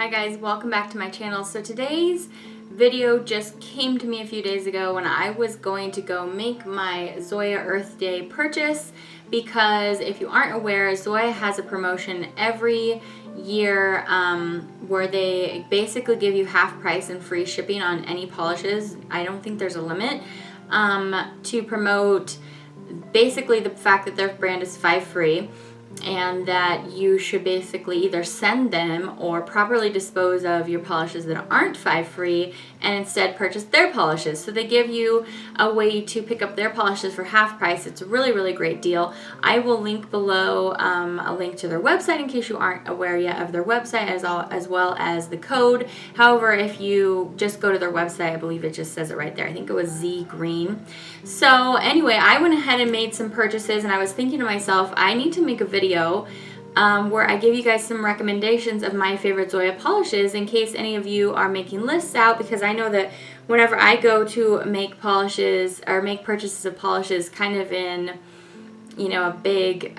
Hi guys, welcome back to my channel. So today's video just came to me a few days ago when I was going to go make my Zoya Earth Day purchase, because if you aren't aware, Zoya has a promotion every year where they basically give you half price and free shipping on any polishes. I don't think there's a limit, to promote basically the fact that their brand is 5 free, and that you should basically either send them or properly dispose of your polishes that aren't 5 free and instead purchase their polishes. So they give you a way to pick up their polishes for half price. It's a really, really great deal. I will link below a link to their website in case you aren't aware yet of their website, as well as the code. However, if you just go to their website, I believe it just says it right there. I think it was Z Green. So anyway, I went ahead and made some purchases, and I was thinking to myself, I need to make a video where I give you guys some recommendations of my favorite Zoya polishes in case any of you are making lists out, because I know that whenever I go to make polishes or make purchases of polishes kind of in, you know, a big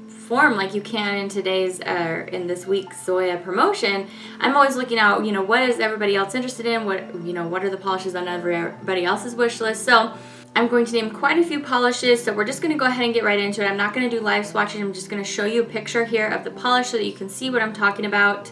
form like you can in today's in this week's Zoya promotion, I'm always looking out, you know, what is everybody else interested in, what are the polishes on everybody else's wish list. So I'm going to name quite a few polishes, so we're just going to go ahead and get right into it. I'm not going to do live swatches. I'm just going to show you a picture here of the polish so that you can see what I'm talking about.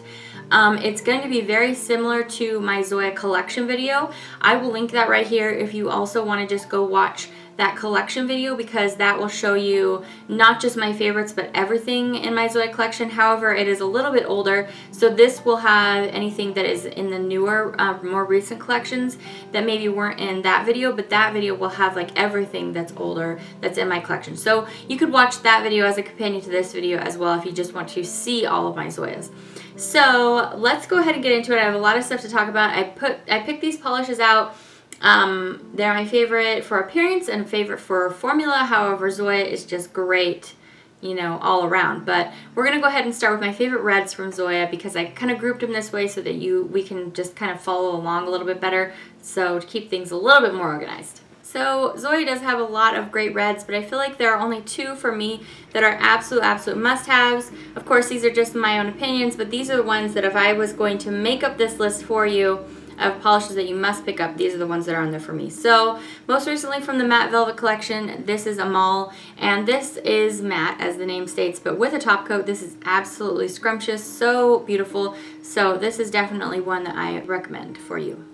It's going to be very similar to my Zoya collection video. I will link that right here if you also want to just go watch that collection video, because that will show you not just my favorites but everything in my Zoya collection. However, it is a little bit older, so this will have anything that is in the newer, more recent collections that maybe weren't in that video, but that video will have like everything that's older that's in my collection. So you could watch that video as a companion to this video as well if you just want to see all of my Zoyas. So let's go ahead and get into it. I have a lot of stuff to talk about. I picked these polishes out. They're my favorite for appearance and favorite for formula. However, Zoya is just great, you know, all around. But we're going to go ahead and start with my favorite reds from Zoya, because I kind of grouped them this way so that we can just kind of follow along a little bit better, so to keep things a little bit more organized. So Zoya does have a lot of great reds, but I feel like there are only 2 for me that are absolute must-haves. Of course, these are just my own opinions, but these are the ones that if I was going to make up this list for you of polishes that you must pick up, these are the ones that are on there for me. So most recently from the Matte Velvet collection, this is Amal, and this is matte as the name states, but with a top coat. This is absolutely scrumptious, so beautiful. So this is definitely one that I recommend for you.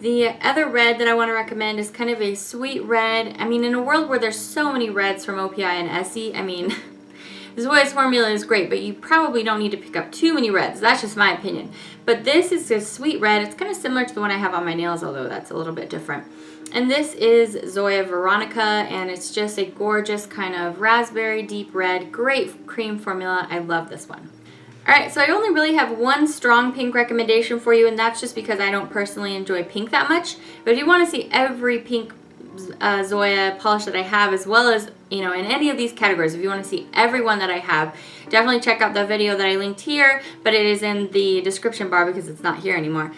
The other red that I want to recommend is kind of a sweet red. I mean, in a world where there's so many reds from OPI and Essie, I mean, Zoya's formula is great, but you probably don't need to pick up too many reds. That's just my opinion. But this is a sweet red. It's kind of similar to the one I have on my nails, although that's a little bit different. And this is Zoya Veronica, and it's just a gorgeous kind of raspberry deep red. Great cream formula. I love this one. Alright, so I only really have one strong pink recommendation for you, and that's just because I don't personally enjoy pink that much. But if you want to see every pink Zoya polish that I have, as well as, you know, in any of these categories, if you want to see every one that I have, definitely check out the video that I linked here, but it is in the description bar because it's not here anymore.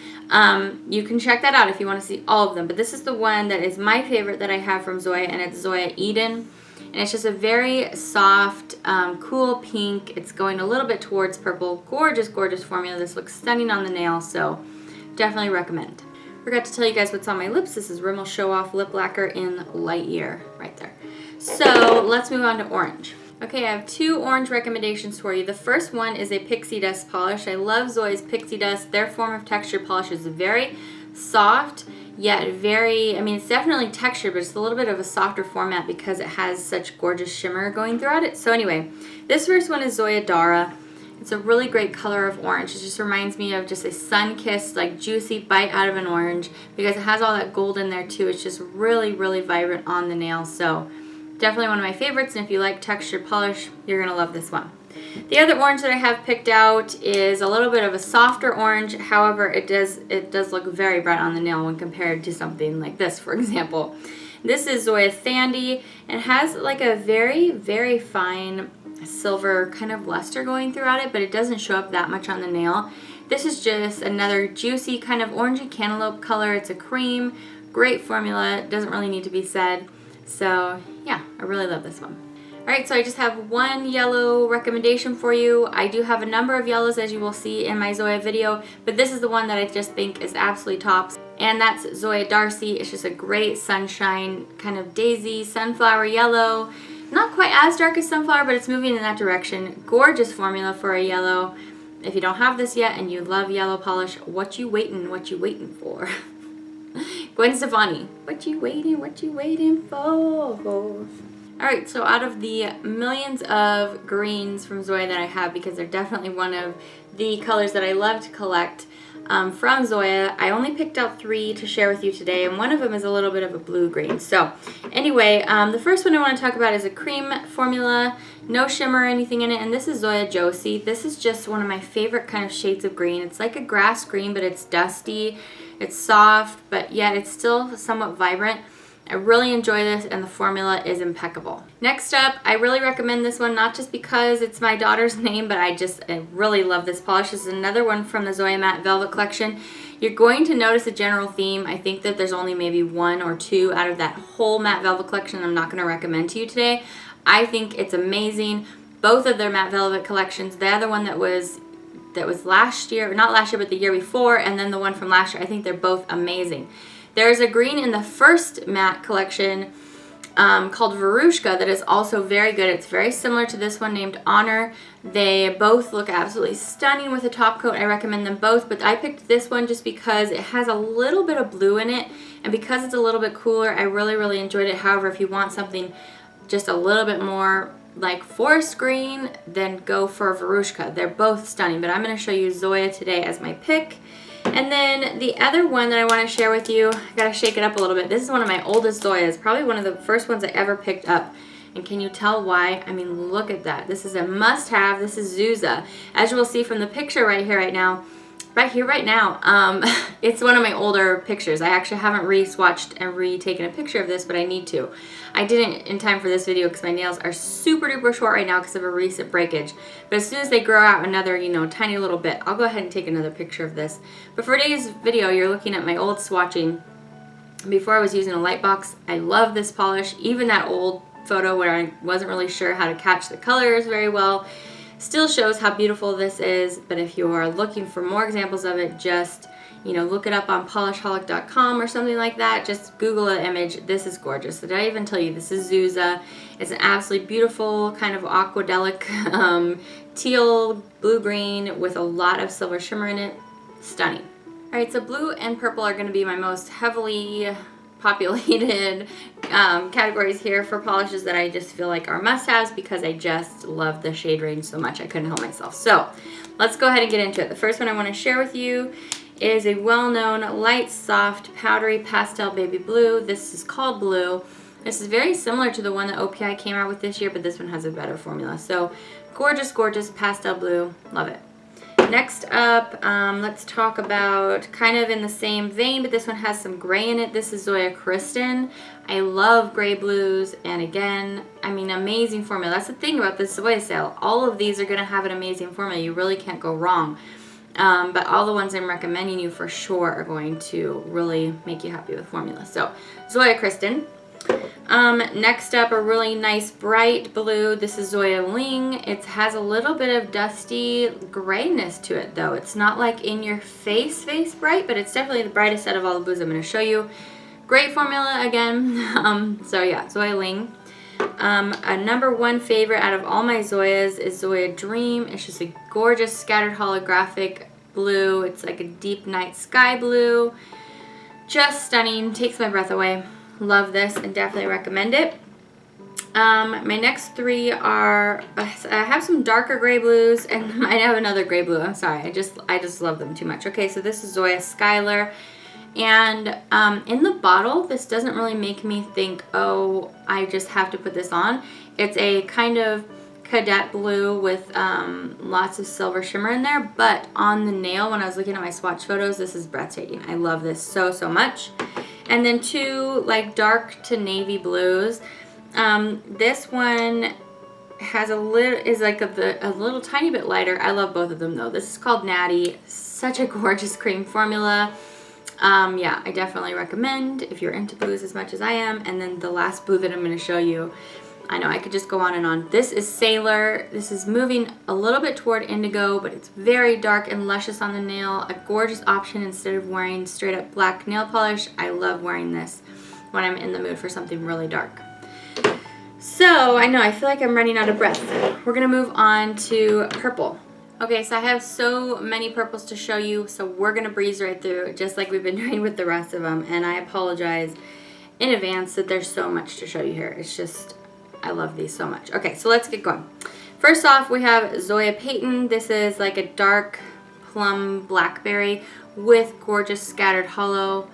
You can check that out if you want to see all of them, but this is the one that is my favorite that I have from Zoya, and it's Zoya Eden, and it's just a very soft, cool pink. It's going a little bit towards purple. Gorgeous, gorgeous formula. This looks stunning on the nail, so definitely recommend. Forgot to tell you guys what's on my lips. This is Rimmel Show Off Lip Lacquer in Lightyear right there. So let's move on to orange. Okay, I have 2 orange recommendations for you. The first one is a Pixie Dust polish. I love Zoya's Pixie Dust. Their form of texture polish is very soft, yet very, I mean, it's definitely textured, but it's a little bit of a softer format because it has such gorgeous shimmer going throughout it. So anyway, this first one is Zoya Dhara. It's a really great color of orange. It just reminds me of just a sun-kissed, like, juicy bite out of an orange, because it has all that gold in there too. It's just really, really vibrant on the nail. So definitely one of my favorites, and if you like textured polish, you're gonna love this one. The other orange that I have picked out is a little bit of a softer orange. However, it does look very bright on the nail when compared to something like this, for example. This is Zoya Thandie, and it has like a very, very fine silver kind of luster going throughout it, but it doesn't show up that much on the nail. This is just another juicy kind of orangey cantaloupe color. It's a cream, great formula, doesn't really need to be said. So yeah, I really love this one. Alright, so I just have one yellow recommendation for you. I do have a number of yellows, as you will see in my Zoya video, but this is the one that I just think is absolutely tops, and that's Zoya Darcy. It's just a great sunshine, kind of daisy, sunflower yellow. Not quite as dark as sunflower, but it's moving in that direction. Gorgeous formula for a yellow. If you don't have this yet and you love yellow polish, what you waiting for? Gwen Stefani, what you waiting for? Alright, so out of the millions of greens from Zoya that I have, because they're definitely one of the colors that I love to collect from Zoya, I only picked out 3 to share with you today, and one of them is a little bit of a blue-green. So anyway, the first one I want to talk about is a cream formula, no shimmer or anything in it, and this is Zoya Josie. This is just one of my favorite kind of shades of green. It's like a grass green, but it's dusty, it's soft, but yet it's still somewhat vibrant. I really enjoy this, and the formula is impeccable. Next up, I really recommend this one, not just because it's my daughter's name, but I really love this polish. This is another one from the Zoya Matte Velvet collection. You're going to notice a general theme. I think that there's only maybe 1 or 2 out of that whole Matte Velvet collection I'm not going to recommend to you today. I think it's amazing. Both of their Matte Velvet collections, the other one that was last year, not last year, but the year before, and then the one from last year, I think they're both amazing. There's a green in the first matte collection called Verushka that is also very good. It's very similar to this one named Honor. They both look absolutely stunning with a top coat. I recommend them both, but I picked this one just because it has a little bit of blue in it, and because it's a little bit cooler, I really enjoyed it. However, if you want something just a little bit more like forest green, then go for Verushka. They're both stunning, but I'm going to show you Zoya today as my pick. And then the other one that I want to share with you, I gotta shake it up a little bit. This is one of my oldest Zoyas, probably one of the first ones I ever picked up. And can you tell why? I mean, look at that. This is a must-have. This is Zuza. As you will see from the picture right here, right now, it's one of my older pictures. I actually haven't re-swatched and retaken a picture of this, but I need to. I didn't in time for this video because my nails are super duper short right now because of a recent breakage. But as soon as they grow out another, tiny little bit, I'll go ahead and take another picture of this. But for today's video, you're looking at my old swatching. Before I was using a light box, I love this polish. Even that old photo where I wasn't really sure how to catch the colors very well still shows how beautiful this is. But if you are looking for more examples of it, just look it up on polishholic.com or something like that. Just Google an image. This is gorgeous. Did I even tell you this is Zuza? It's an absolutely beautiful kind of aquadelic teal blue-green with a lot of silver shimmer in it. Stunning. Alright, so blue and purple are going to be my most heavily populated categories here for polishes that I just feel like are must-haves because I just love the shade range so much I couldn't help myself. So let's go ahead and get into it. The first one I want to share with you is a well-known light, soft, powdery pastel baby blue. This is called Blue. This is very similar to the one that OPI came out with this year, but this one has a better formula. So gorgeous, gorgeous pastel blue. Love it. Next up, let's talk about kind of in the same vein, but this one has some gray in it. This is Zoya Kristen. I love gray blues, and again, I mean, amazing formula. That's the thing about this Zoya sale. All of these are going to have an amazing formula. You really can't go wrong. But all the ones I'm recommending you for sure are going to really make you happy with formula. So, Zoya Kristen. Next up, a really nice bright blue. This is Zoya Ling. It has a little bit of dusty grayness to it though. It's not like in your face bright, but it's definitely the brightest out of all the blues I'm going to show you. Great formula again. So yeah, Zoya Ling. A number 1 favorite out of all my Zoyas is Zoya Dream. It's just a gorgeous scattered holographic blue. It's like a deep night sky blue. Just stunning. Takes my breath away. Love this and definitely recommend it. My next 3 are, I have some darker gray blues and I have another gray blue. I'm sorry, I just love them too much. Okay, so this is Zoya Skylar. And in the bottle, this doesn't really make me think, oh, I just have to put this on. It's a kind of cadet blue with lots of silver shimmer in there, but on the nail, when I was looking at my swatch photos, this is breathtaking. I love this so much. And then 2 like dark to navy blues. This one has a little tiny bit lighter. I love both of them though. This is called Natty. Such a gorgeous cream formula. Yeah, I definitely recommend if you're into blues as much as I am. And then the last blue that I'm going to show you, I know I could just go on and on. This is Sailor. This is moving a little bit toward indigo, but it's very dark and luscious on the nail. A gorgeous option instead of wearing straight up black nail polish. I love wearing this when I'm in the mood for something really dark. So I know I feel like I'm running out of breath. We're gonna move on to purple. Okay, so I have so many purples to show you, so we're gonna breeze right through it just like we've been doing with the rest of them, and I apologize in advance that there's so much to show you here. It's just, I love these so much. Okay, so let's get going. First off, we have Zoya Payton. This is like a dark plum blackberry with gorgeous scattered hollow.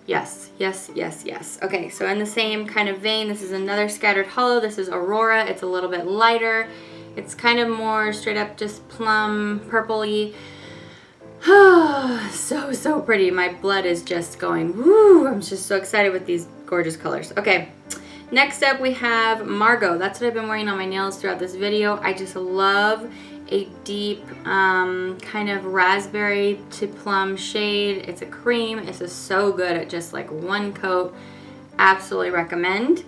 Yes, yes, yes, yes. Okay, so in the same kind of vein, this is another scattered hollow. This is Aurora. It's a little bit lighter. It's kind of more straight up just plum purpley. So pretty. My blood is just going, woo. I'm just so excited with these gorgeous colors. Okay. Next up we have Margo. That's what I've been wearing on my nails throughout this video. I just love a deep kind of raspberry to plum shade. It's a cream. It's just so good at just like one coat. Absolutely recommend.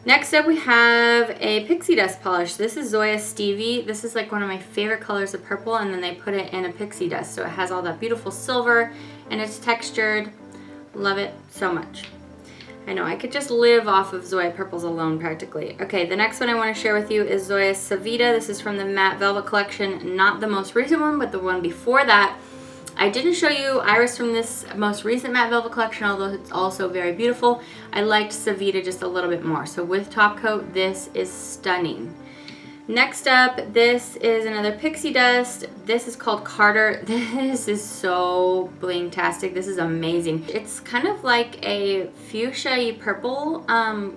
Next up we have a pixie dust polish. This is Zoya Stevie. This is like one of my favorite colors of purple, and then they put it in a pixie dust. So it has all that beautiful silver and it's textured. Love it so much. I know, I could just live off of Zoya purples alone practically. Okay, the next one I want to share with you is Zoya Savita. This is from the Matte Velvet collection, not the most recent one, but the one before that. I didn't show you Iris from this most recent Matte Velvet collection, although it's also very beautiful. I liked Savita just a little bit more. So with top coat, this is stunning. Next up, this is another pixie dust. This is called Carter. This is so bling-tastic. This is amazing. It's kind of like a fuchsia-y purple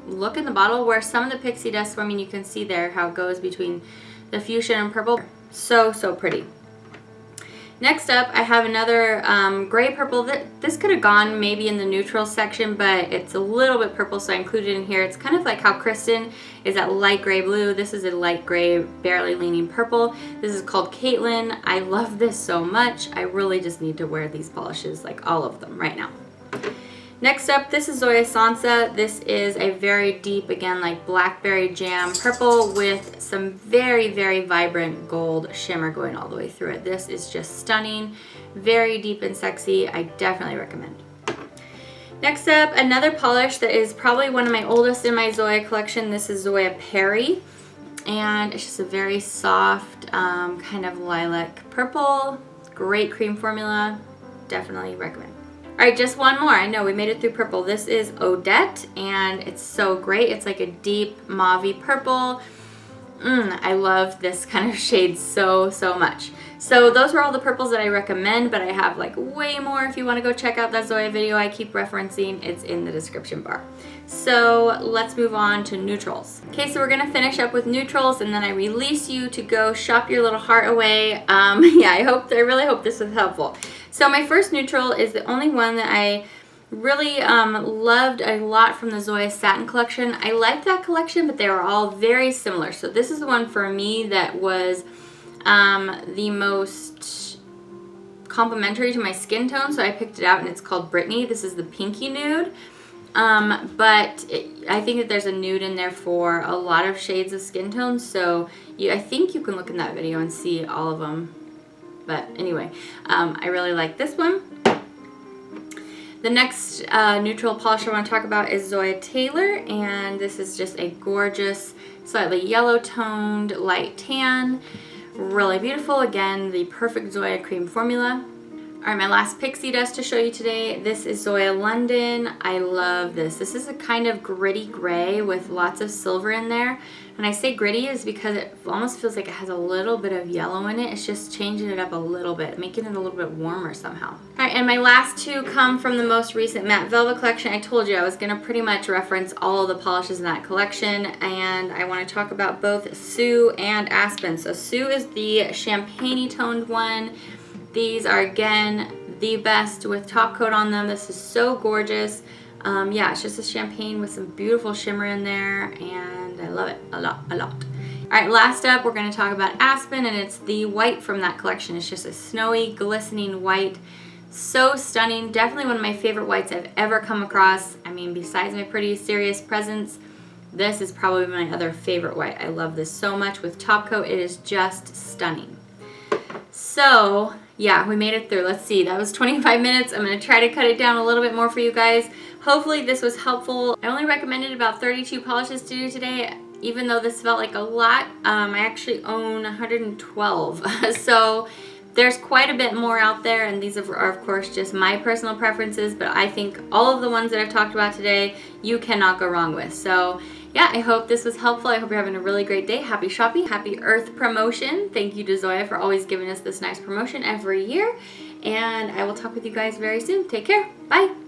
look in the bottle, where some of the pixie dust, I mean, you can see there how it goes between the fuchsia and purple. So pretty. Next up, I have another gray purple. This could have gone maybe in the neutral section, but it's a little bit purple, so I included it in here. It's kind of like how Kristen is that light gray blue. This is a light gray, barely leaning purple. This is called Caitlin. I love this so much. I really just need to wear these polishes, like all of them right now. Next up, this is Zoya Sansa. This is a very deep, again, like blackberry jam purple with some very vibrant gold shimmer going all the way through it. This is just stunning, very deep and sexy. I definitely recommend. Next up, another polish that is probably one of my oldest in my Zoya collection. This is Zoya Perrie, and it's just a very soft kind of lilac purple. Great cream formula. Definitely recommend. Alright, just one more. I know we made it through purple. This is Odette, and it's so great. It's like a deep mauve-y purple. I love this kind of shade so much. So those were all the purples that I recommend, but I have like way more. If you want to go check out that Zoya video I keep referencing, it's in the description bar. So let's move on to neutrals. Okay, so we're gonna finish up with neutrals, and then I release you to go shop your little heart away. Yeah, I really hope this was helpful. So my first neutral is the only one that I really loved a lot from the Zoya Satin collection. I liked that collection, but they were all very similar. So this is the one for me that was the most complementary to my skin tone, so I picked it out, and it's called Brittany. This is the pinky nude, but I think that there's a nude in there for a lot of shades of skin tones, so I think you can look in that video and see all of them. But anyway, I really like this one. The next neutral polish I want to talk about is Zoya Taylor, and this is just a gorgeous, slightly yellow toned light tan. Really beautiful. Again, the perfect Zoya cream formula. Alright, my last pixie dust to show you today. This is Zoya London. I love this. This is a kind of gritty gray with lots of silver in there. And I say gritty is because it almost feels like it has a little bit of yellow in it. It's just changing it up a little bit, making it a little bit warmer somehow. Alright, and my last two come from the most recent Matte Velvet collection. I told you I was going to pretty much reference all of the polishes in that collection, and I want to talk about both Sue and Aspen. So Sue is the champagne-y toned one. These are, again, the best with top coat on them. This is so gorgeous. Yeah, it's just a champagne with some beautiful shimmer in there, and I love it a lot. Alright, last up, we're going to talk about Aspen, and it's the white from that collection. It's just a snowy, glistening white. So stunning. Definitely one of my favorite whites I've ever come across. I mean, besides my pretty serious presence, This is probably my other favorite white. I love this so much. With top coat, it is just stunning. So yeah, we made it through. Let's see, that was 25 minutes. I'm going to try to cut it down a little bit more for you guys. Hopefully this was helpful. I only recommended about 32 polishes to do today, even though this felt like a lot. I actually own 112. So there's quite a bit more out there, and these are of course just my personal preferences, but I think all of the ones that I've talked about today, you cannot go wrong with. So yeah, I hope this was helpful. I hope you're having a really great day. Happy shopping. Happy Earth promotion. Thank you to Zoya for always giving us this nice promotion every year. And I will talk with you guys very soon. Take care. Bye.